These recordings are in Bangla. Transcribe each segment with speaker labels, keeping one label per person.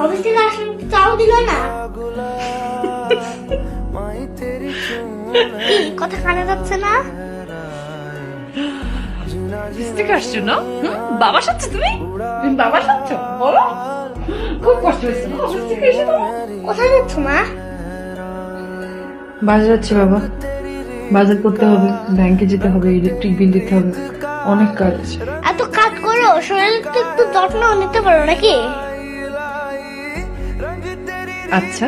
Speaker 1: অফিস থেকে আসলে চাও দিল না। কি কথা কানে যাচ্ছে না?
Speaker 2: আসছো না? বাবা সাথে তুমি বাবা সাথে বলো, খুব কষ্ট হয়েছে না অফিস থেকে এসে?
Speaker 1: কোথায় যাচ্ছ মা?
Speaker 2: বাজার যাচ্ছি বাবা, বাজার করতে হবে, ব্যাংকে যেতে হবে, ইলেকট্রিক বিল দিতে হবে, অনেক কাজ।
Speaker 1: এত কাজ করো, শরীরের তো একটু যত্ন নিতে পারো নাকি?
Speaker 2: আচ্ছা,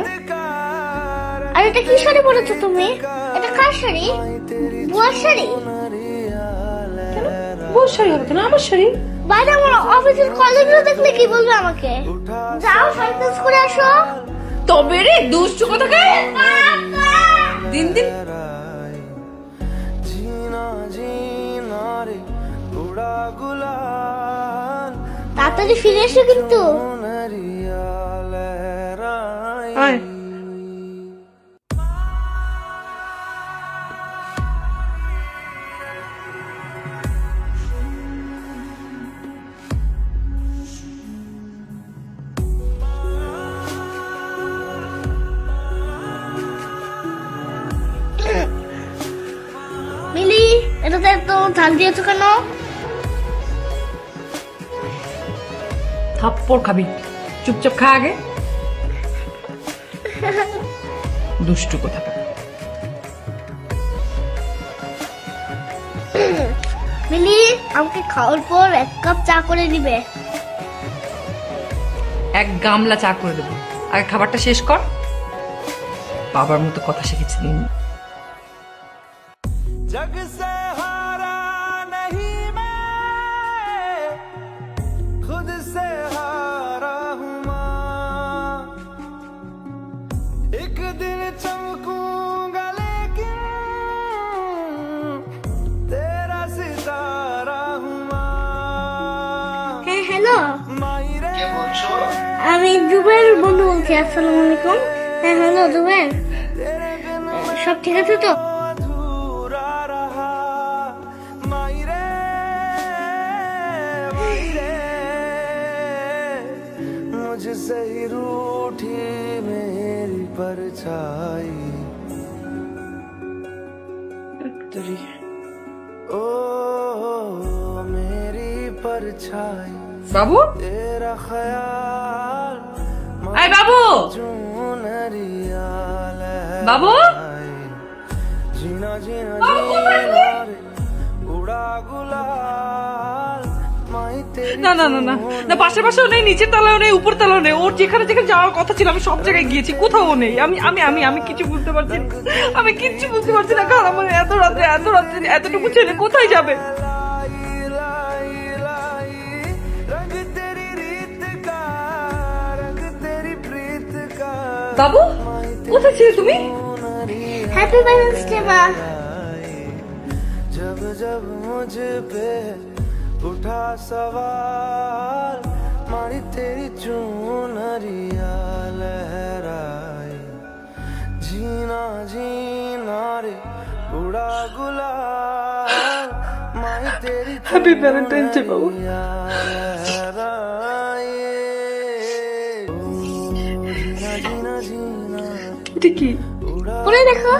Speaker 1: আর এটা কি শাড়ি পরেছো তুমি? এটা কার শাড়ি? বুয়ার শাড়ি?
Speaker 2: বউর শাড়ি হবে কেন? আমার শাড়ি।
Speaker 1: বাইরে আমার অফিসের কলিগরা দেখলে কি বলবে আমাকে? যাও শাড়ি চেঞ্জ করে আসো।
Speaker 2: তবে রে দুষ্টু কোথাকার, দিন দিন
Speaker 1: তাড়াতাড়ি ফিরে এসো কিন্তু।
Speaker 2: আয়।
Speaker 1: মিলি, এটাতে এত ঝাল দিয়েছো কেন?
Speaker 2: থাপ্পড় খাবি, চুপচাপ খা আগে। দুষ্টু কোথাকার।
Speaker 1: মিলি, আমাকে খাওয়ার পর 1 কাপ চা করে দিবে।
Speaker 2: 1 গামলা চা করে দেবো, আগে খাবারটা শেষ কর। বাবার মতো কথা শিখেছি দিন।
Speaker 3: जग से हारा नहीं मैं, खुद से हारा हूँ माँ। एक दिन चमकूंगा लेकिन तेरा सितारा हूँ माँ।
Speaker 1: হ্যাঁ হ্যালো,
Speaker 3: मायरे
Speaker 1: আমি জুবের বন্ধু বলছি। আসসালামু আলাইকুম। হ্যাঁ হ্যালো জুবের, সব ঠিক আছে তো?
Speaker 3: अधूरा रहा मायरे मायरे, मुझसे ही रूठी मेरी परछाई। ओ मेरी परछाई,
Speaker 2: বাবু,
Speaker 3: तेरा ख्याल
Speaker 2: আয় বাবু,
Speaker 3: चुनरिया
Speaker 2: বাবু,
Speaker 3: जीना जीना
Speaker 2: বাবু কোথায় রে?
Speaker 3: उड़ा गुलाल माई तेरी।
Speaker 2: না না না না না, পাশে পাশেও নেই, নিচের তলাও নেই, উপর তলাও নেই। ওর যেখানে যেখানে যাওয়ার কথা ছিল আমি সব জায়গায় গিয়েছি, কোথাও নেই। আমি আমি আমি আমি কিছু বুঝতে পারছি না, আমি কিচ্ছু বুঝতে পারছি না। কারণ আমার এত রাত্রে এতটুকু ছেলে কোথায় যাবে?
Speaker 3: लाई लाई लाई रंग तेरी रीत का, रंग तेरी प्रीत का।
Speaker 2: বাবু, কোথায় ছিলে তুমি?
Speaker 1: হ্যাপি ভ্যালেন্টাইন্স ডে মা।
Speaker 3: जब जब मुझ पे उठा सवाल, मारी तेरी चुनरिया लहराई। जीना जीना रे उड़ा गुलाल, माई तेरी
Speaker 2: হ্যাপি ভ্যালেন্টাইন্স ডে বাবু।
Speaker 3: लहराई। जीना जीना जीना
Speaker 2: এটা কি?
Speaker 1: পরে দেখো।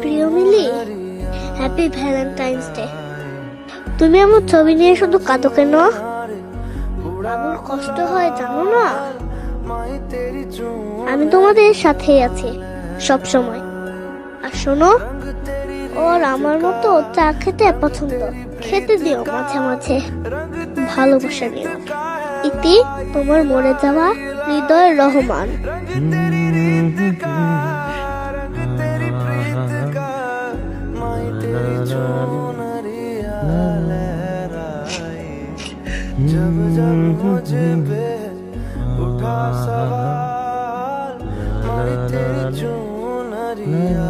Speaker 1: প্রিয় মিলি, হ্যাপি ভ্যালেন্টাইন্স ডে। তুমি আমার ছবি নিয়ে শুধু কাঁদো কেন? আমার কষ্ট হয় জানো না? আমি তোমাদের সাথেই আছি সব সময়। আর শোনো, ওর আমার মতো চা খেতে পছন্দ, খেতে দিও মাঝে মাঝে, ভালোবাসা দিও। ইতি, তোমার মরে যাওয়া হৃদয় রহমান।
Speaker 3: जब जब मुझ पे उठा सवाल, मारी तेरी चुनरिया।